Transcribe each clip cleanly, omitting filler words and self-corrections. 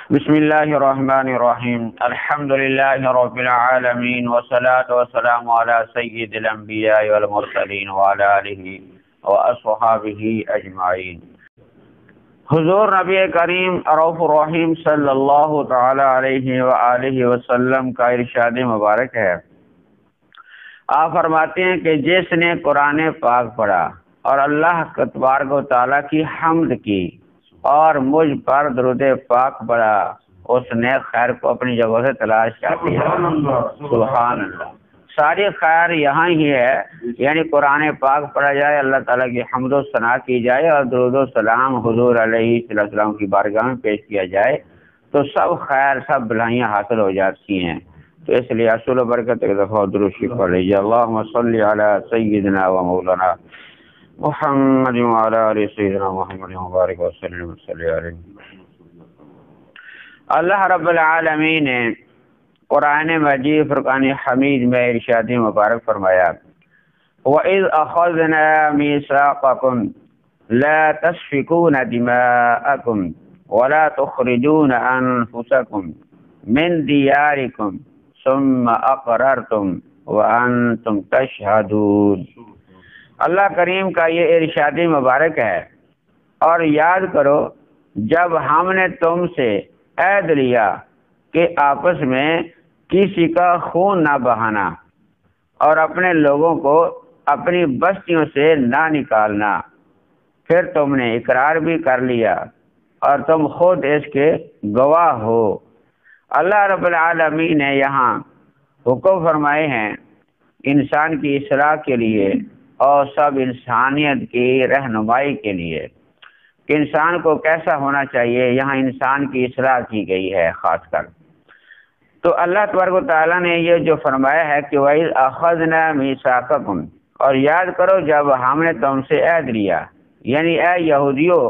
بسم اللہ الرحمن الرحیم الحمد للہ رب العالمین والصلاة والسلام علی سید الانبیاء والمرسلین وعلی آلہ واصحابہ اجمعین۔ حضور نبی کریم رؤوف الرحیم صلی اللہ تعالی علیہ وآلہ وسلم کا ارشاد مبارک ہے، آپ فرماتے ہیں کہ جس نے قرآن پاک پڑھا اور اللہ تبارک و تعالیٰ کی حمد کی اور مجھ پر درود پاک پڑھا، اس نے خیر کو اپنی جگہ سے تلاش کر دیا۔ سبحان اللہ۔ ساری خیر یہاں ہی ہے، یعنی قرآن پاک پڑھا جائے، اللہ تعالیٰ کی حمد و ثنا کی جائے اور درود و سلام حضور علیہ السلام کی بارگاہ میں پیش کیا جائے تو سب خیر، سب بھلائیاں حاصل ہو جاتی ہیں۔ تو اس لیے اصول و برکت ایک دفعہ درود شریف پڑھ لیجیے۔ اللہم صلی علی سیدنا و مولانا محمد وعلی آل سیدنا محمد مبارک وسلم صلی علیہ۔ اللہ رب العالمین نے قرآن مجید فرقان حمید میں ارشاد مبارک فرمایا، وَإِذْ أَخَذْنَا مِيثَاقَكُمْ لَا تَسْفِكُونَ دِمَاءَكُمْ وَلَا تُخْرِجُونَ أَنفُسَكُمْ مِنْ دِيَارِكُمْ ثُمَّ أَقْرَرْتُمْ وَأَنْتُمْ تَشْهَدُونَ۔ اللہ کریم کا یہ ارشاد مبارک ہے، اور یاد کرو جب ہم نے تم سے عہد لیا کہ آپس میں کسی کا خون نہ بہانا اور اپنے لوگوں کو اپنی بستیوں سے نہ نکالنا، پھر تم نے اقرار بھی کر لیا اور تم خود اس کے گواہ ہو۔ اللہ رب العالمین نے یہاں حکم فرمائے ہیں انسان کی اصلاح کے لیے اور سب انسانیت کی رہنمائی کے لیے کہ انسان کو کیسا ہونا چاہیے، یہاں انسان کی اصلاح کی گئی ہے خاص کر۔ تو اللہ تبارک و تعالیٰ نے یہ جو فرمایا ہے کہ وَإِذْ أَخَذْنَا مِيثَاقَكُمْ، اور یاد کرو جب ہم نے تم سے عہد لیا، یعنی اے یہودیوں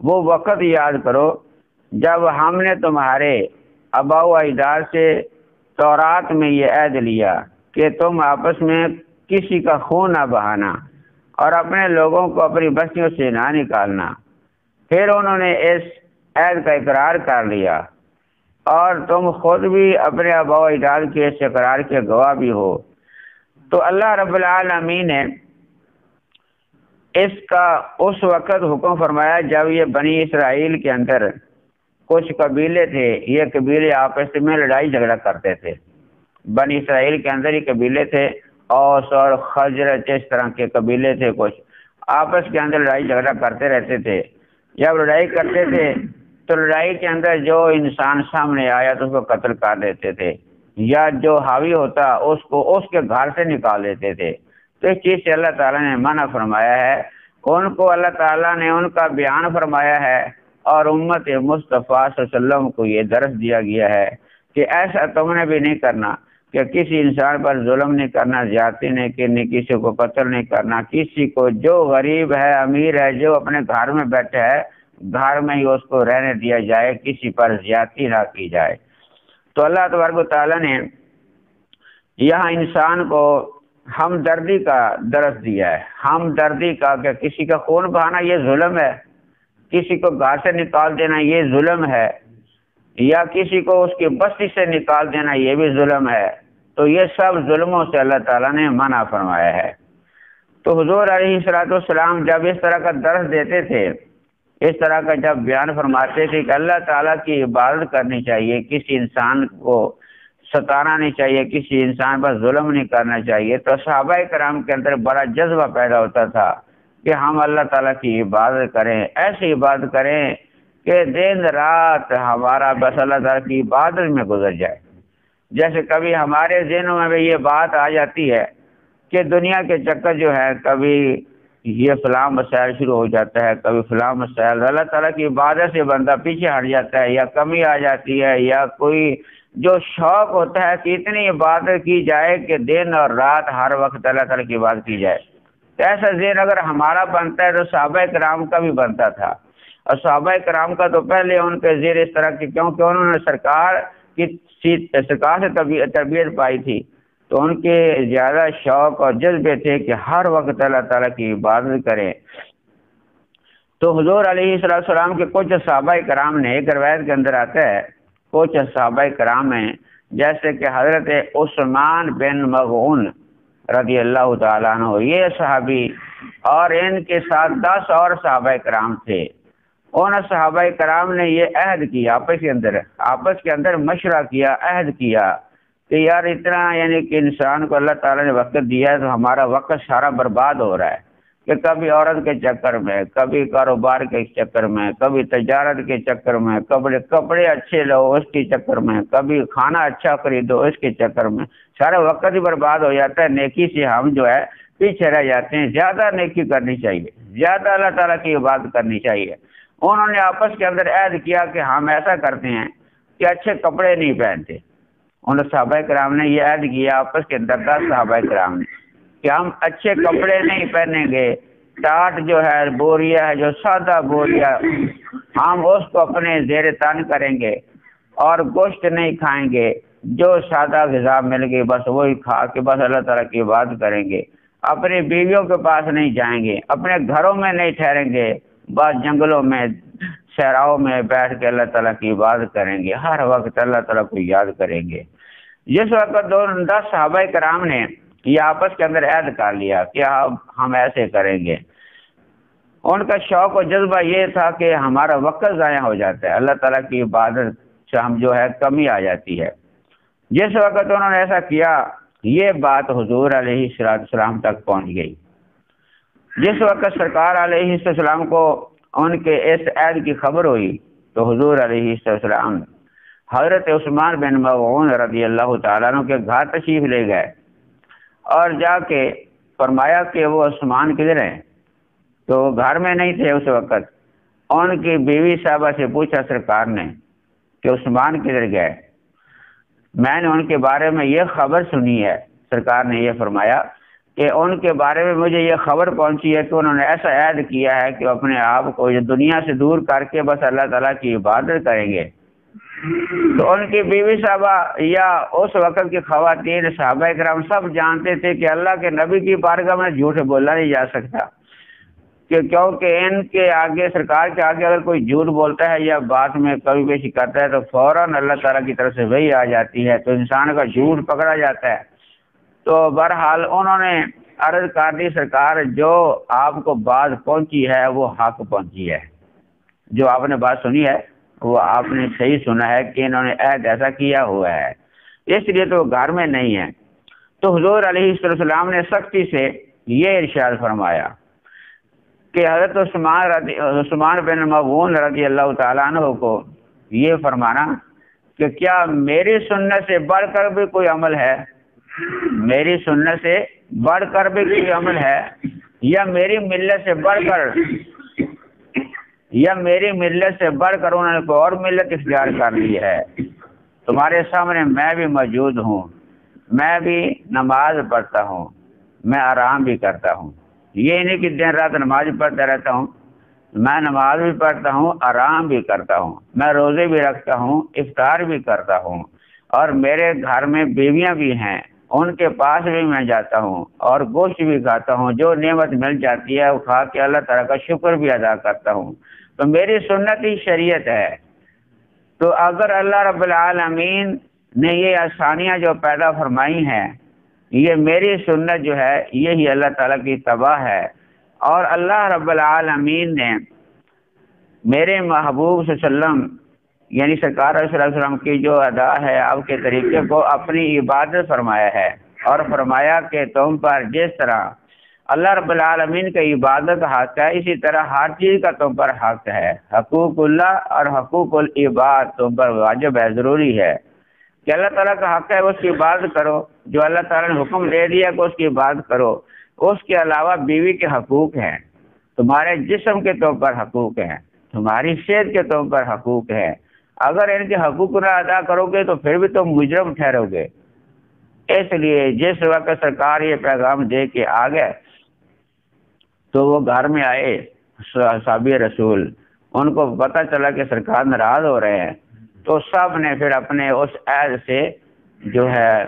وہ وقت یاد کرو جب ہم نے تمہارے آباء و اجداد سے تورات میں یہ عہد لیا کہ تم آپس میں کسی کا خون نہ بہانا اور اپنے لوگوں کو اپنی بستیوں سے نہ نکالنا۔ پھر انہوں نے اس عہد کا اقرار کر لیا اور تم خود بھی اپنے آباء و اجداد کے اس اقرار کے گواہ بھی ہو۔ تو اللہ رب العالمین نے اس کا اس وقت حکم فرمایا جب یہ بنی اسرائیل کے اندر کچھ قبیلے تھے، یہ قبیلے آپس میں لڑائی جھگڑا کرتے تھے۔ بنی اسرائیل کے اندر یہ قبیلے تھے، اوس اور خزرج، اس طرح کے قبیلے تھے، کچھ آپس کے اندر لڑائی جھگڑا کرتے رہتے تھے۔ جب لڑائی کرتے تھے تو لڑائی کے اندر جو انسان سامنے آیا تو اس کو قتل کر دیتے تھے، یا جو حاوی ہوتا اس کو اس کے گھر سے نکال دیتے تھے۔ تو اس چیز سے اللہ تعالیٰ نے منع فرمایا ہے، ان کو اللہ تعالیٰ نے ان کا بیان فرمایا ہے اور امت مصطفیٰ صلی اللہ علیہ وسلم کو یہ درس دیا گیا ہے کہ ایسا تم نے بھی نہیں کرنا کہ کسی انسان پر ظلم نہیں کرنا، زیادتی نہیں کرنی، کسی کو قتل نہیں کرنا، کسی کو جو غریب ہے، امیر ہے، جو اپنے گھر میں بیٹھا ہے گھر میں ہی اس کو رہنے دیا جائے، کسی پر زیادتی نہ کی جائے۔ تو اللہ تبارک و تعالیٰ نے یہاں انسان کو ہمدردی کا درس دیا ہے، ہمدردی کا کہ کسی کا خون بہانا یہ ظلم ہے، کسی کو گھر سے نکال دینا یہ ظلم ہے، یا کسی کو اس کی بستی سے نکال دینا یہ بھی ظلم ہے۔ تو یہ سب ظلموں سے اللہ تعالیٰ نے منع فرمایا ہے۔ تو حضور علیہ السلام جب اس طرح کا درس دیتے تھے، اس طرح کا جب بیان فرماتے تھے کہ اللہ تعالیٰ کی عبادت کرنی چاہیے، کسی انسان کو ستانا نہیں چاہیے، کسی انسان پر ظلم نہیں کرنا چاہیے، تو صحابہ کرام کے اندر بڑا جذبہ پیدا ہوتا تھا کہ ہم اللہ تعالیٰ کی عبادت کریں، ایسی عبادت کریں کہ دن رات ہمارا بس اللہ تعالیٰ کی عبادت میں گزر جائے۔ جیسے کبھی ہمارے ذہنوں میں بھی یہ بات آ جاتی ہے کہ دنیا کے چکر جو ہے، کبھی یہ فلاں مسائل شروع ہو جاتا ہے، کبھی فلاں مسائل، اللہ تعالیٰ کی عبادت سے بندہ پیچھے ہٹ جاتا ہے، یا کمی آ جاتی ہے، یا کوئی جو شوق ہوتا ہے کہ اتنی عبادت کی جائے کہ دن اور رات ہر وقت اللہ تعالیٰ کی عبادت کی جائے۔ تو ایسا ذہن اگر ہمارا بنتا ہے تو صحابہ کرام کا بھی بنتا تھا، اور صحابہ کرام کا تو پہلے ان کے ذہن اس طرح کی، کیونکہ انہوں نے سرکار سے تربیت پائی تھی، تو ان کے زیادہ شوق اور جذبے تھے کہ ہر وقت اللہ تعالیٰ کی عبادت کریں۔ تو حضور علیہ السلام کے کچھ صحابہ کرام نے، ایک روایت کے اندر آتا ہے کچھ صحابہ کرام ہیں جیسے کہ حضرت عثمان بن مظعون رضی اللہ تعالیٰ عنہ، یہ صحابی اور ان کے ساتھ 10 اور صحابہ کرام تھے۔ ان صحابہ کرام نے یہ عہد کیا، آپس کے اندر مشورہ کیا، عہد کیا کہ یار اتنا یعنی کہ انسان کو اللہ تعالیٰ نے وقت دیا ہے تو ہمارا وقت سارا برباد ہو رہا ہے کہ کبھی عورت کے چکر میں، کبھی کاروبار کے چکر میں، کبھی تجارت کے چکر میں، کپڑے اچھے لو اس کے چکر میں، کبھی کھانا اچھا خریدو اس کے چکر میں، سارا وقت ہی برباد ہو جاتا ہے۔ نیکی سے ہم جو ہے پیچھے رہ جاتے ہیں۔ زیادہ نیکی کرنی چاہیے، زیادہ اللہ تعالیٰ کی عبادت کرنی چاہیے۔ انہوں نے آپس کے اندر عہد کیا کہ ہم ایسا کرتے ہیں کہ اچھے کپڑے نہیں پہنتے۔ ان صحابہ کرام نے یہ عہد کیا آپس کے اندر 10 صحابہ کرام نے کہ ہم اچھے کپڑے نہیں پہنیں گے، ٹاٹ جو ہے بوریا ہے، جو سادہ بوریا، ہم اس کو اپنے زیر تن کریں گے اور گوشت نہیں کھائیں گے، جو سادہ غذا مل گئی بس وہی کھا کے بس اللہ تعالیٰ کی عبادت کریں گے۔ اپنی بیویوں کے پاس نہیں جائیں گے، اپنے گھروں میں نہیں ٹھہریں گے، بس جنگلوں میں صحراؤں میں بیٹھ کے اللہ تعالیٰ کی عبادت کریں گے، ہر وقت اللہ تعالیٰ کو یاد کریں گے۔ جس وقت 10 صحابہ کرام نے یہ آپس کے اندر عہد کر لیا کہ ہم ایسے کریں گے، ان کا شوق و جذبہ یہ تھا کہ ہمارا وقت ضائع ہو جاتا ہے، اللہ تعالیٰ کی عبادت سے ہم جو ہے کمی آ جاتی ہے۔ جس وقت انہوں نے ایسا کیا یہ بات حضور علیہ السلام تک پہنچ گئی۔ جس وقت سرکار علیہ السلام کو ان کے اس عہد کی خبر ہوئی تو حضور علیہ السلام حضرت عثمان بن مظعون رضی اللہ تعالیٰ عنہ کے گھر تشریف لے گئے اور جا کے فرمایا کہ وہ عثمان کدھر ہیں؟ تو وہ گھر میں نہیں تھے اس وقت۔ ان کی بیوی صاحبہ سے پوچھا سرکار نے کہ عثمان کدھر گئے؟ میں نے ان کے بارے میں یہ خبر سنی ہے، سرکار نے یہ فرمایا کہ ان کے بارے میں مجھے یہ خبر پہنچی ہے کہ انہوں نے ایسا عہد کیا ہے کہ اپنے آپ کو دنیا سے دور کر کے بس اللہ تعالیٰ کی عبادت کریں گے۔ تو ان کی بیوی صاحبہ یا اس وقت کی خواتین صحابہ کرام سب جانتے تھے کہ اللہ کے نبی کی بارگاہ میں جھوٹ بولا نہیں جا سکتا، کیونکہ ان کے آگے، سرکار کے آگے اگر کوئی جھوٹ بولتا ہے یا بات میں کبھی پیشی کرتا ہے تو فوراً اللہ تعالیٰ کی طرف سے وحی آ جاتی ہے، تو انسان کا جھوٹ پکڑا جاتا ہے۔ تو بہرحال انہوں نے عرض کر دی سرکار جو آپ کو بات پہنچی ہے وہ حق پہنچی ہے، جو آپ نے بات سنی ہے وہ آپ نے صحیح سنا ہے کہ انہوں نے عہد ایسا کیا ہوا ہے، اس لیے تو گھر میں نہیں ہے۔ تو حضور علیہ السلام نے سختی سے یہ ارشاد فرمایا کہ حضرت عثمان بن مظعون رضی اللہ تعالیٰ عنہ کو یہ فرمانا کہ کیا میری سنت سے بڑھ کر بھی کوئی عمل ہے، میری سنت سے بڑھ کر بھی کوئی عمل ہے، یا میری ملت سے بڑھ کر انہوں نے کوئی اور ملت اختیار کر لی ہے؟ تمہارے سامنے میں بھی موجود ہوں، میں بھی نماز پڑھتا ہوں، میں آرام بھی کرتا ہوں، یہ نہیں کہ دن رات نماز پڑھتا رہتا ہوں، میں نماز بھی پڑھتا ہوں، آرام بھی کرتا ہوں، میں روزے بھی رکھتا ہوں، افطار بھی کرتا ہوں، اور میرے گھر میں بیویاں بھی ہیں، ان کے پاس بھی میں جاتا ہوں اور گوشت بھی کھاتا ہوں، جو نعمت مل جاتی ہے وہ کھا کے اللہ تعالیٰ کا شکر بھی ادا کرتا ہوں، تو میری سنت ہی شریعت ہے۔ تو اگر اللہ رب العالمین نے یہ آسانیاں جو پیدا فرمائی ہیں، یہ میری سنت جو ہے یہی اللہ تعالیٰ کی تباہ ہے، اور اللہ رب العالمین نے میرے محبوب صلی اللہ علیہ وسلم یعنی سرکار صلی اللہ علیہ وسلم کی جو ادا ہے آپ کے طریقے کو اپنی عبادت فرمایا ہے، اور فرمایا کہ تم پر جس طرح اللہ رب العالمین کا عبادت حق ہے اسی طرح ہر چیز کا تم پر حق ہے، حقوق اللہ اور حقوق العباد تم پر واجب ہے، ضروری ہے کہ اللہ تعالیٰ کا حق ہے اس کی عبادت کرو، جو اللہ تعالیٰ نے حکم دے دیا کہ اس کی عبادت کرو۔ اس کے علاوہ بیوی کے حقوق ہیں، تمہارے جسم کے تم پر حقوق ہیں، تمہاری صحت کے تم پر حقوق ہیں، اگر ان کے حقوق نہ ادا کرو گے تو پھر بھی تم مجرم ٹھہرو گے۔ اس لیے جس وقت سرکار یہ پیغام دے کے آ گئے تو وہ گھر میں آئے صحابی رسول، ان کو پتہ چلا کہ سرکار ناراض ہو رہے ہیں، تو سب نے پھر اپنے اس عہد سے جو ہے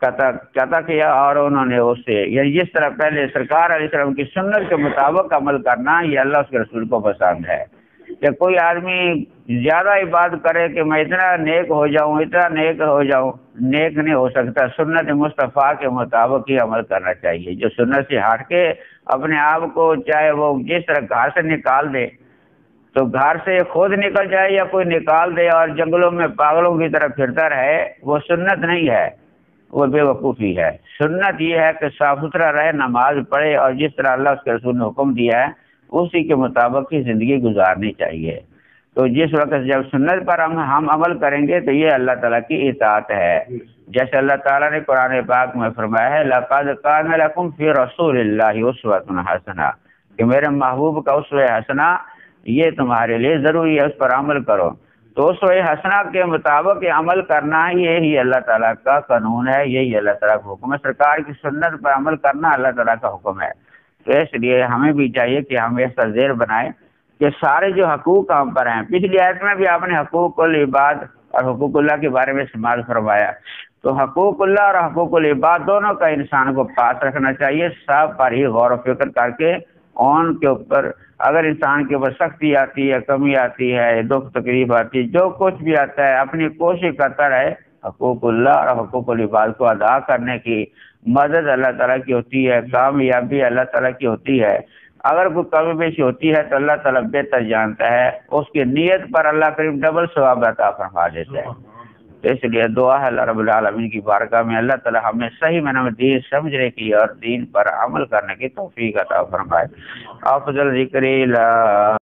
قطع کیا، اور انہوں نے اس سے یعنی جس طرح پہلے سرکار علیہ السلام کی سنت کے مطابق عمل کرنا یہ اللہ اس کے رسول کو پسند ہے، کہ کوئی آدمی زیادہ عبادت کرے کہ میں اتنا نیک ہو جاؤں اتنا نیک ہو جاؤں، نیک نہیں ہو سکتا۔ سنت مصطفیٰ کے مطابق ہی عمل کرنا چاہیے۔ جو سنت سے ہٹ کے اپنے آپ کو چاہے وہ جس طرح گھر سے نکال دے تو گھر سے خود نکل جائے یا کوئی نکال دے اور جنگلوں میں پاگلوں کی طرح پھرتا رہے، وہ سنت نہیں ہے، وہ بے وقوفی ہے۔ سنت یہ ہے کہ صاف ستھرا رہے، نماز پڑھے اور جس طرح اللہ اس کے رسول نے حکم دیا ہے اسی کے مطابق ہی زندگی گزارنی چاہیے۔ تو جس وقت جب سنت پر ہم عمل کریں گے تو یہ اللہ تعالیٰ کی اطاعت ہے۔ جیسے اللہ تعالیٰ نے قرآن پاک میں فرمایا ہے لَقَدْ كَانَ لَكُمْ فِي رَسُولِ اللَّهِ أُسْوَةٌ حَسَنَةٌ کہ میرے محبوب کا اسوہ حسنہ یہ تمہارے لیے ضروری ہے، اس پر عمل کرو۔ تو اسوہ حسنہ کے مطابق عمل کرنا یہی اللہ تعالیٰ کا قانون ہے، یہی اللہ تعالیٰ کا حکم ہے۔ سرکار کی سنت پر عمل کرنا اللہ تعالیٰ کا حکم ہے۔ تو اس لیے ہمیں بھی چاہیے کہ ہم ایسا ذہن بنائیں کہ سارے جو حقوق ہم پر ہیں، پچھلی آیت میں بھی آپ نے حقوق العباد اور حقوق اللہ کے بارے میں استعمال فرمایا، تو حقوق اللہ اور حقوق العباد دونوں کا انسان کو پاس رکھنا چاہیے، سب پر ہی غور و فکر کر کے ان کے اوپر اگر انسان کے اوپر سختی آتی ہے، کمی آتی ہے، دکھ تکلیف آتی ہے، جو کچھ بھی آتا ہے اپنی کوشش کرتا رہے حقوق اللہ اور حقوق العباد کو ادا کرنے کی۔ مدد اللہ تعالیٰ کی ہوتی ہے، کامیابی اللہ تعالیٰ کی ہوتی ہے۔ اگر کوئی کمی بیشی ہوتی ہے تو اللہ تعالیٰ بہتر جانتا ہے، اس کی نیت پر اللہ کریم ڈبل ثواب عطا فرما دیتا ہے۔ تو اس لیے دعا ہے اللہ رب العالمین کی بارگاہ میں اللہ تعالیٰ ہمیں صحیح معنی میں دین سمجھنے کی اور دین پر عمل کرنے کی توفیق عطا فرمائے۔ افضل ذکر لا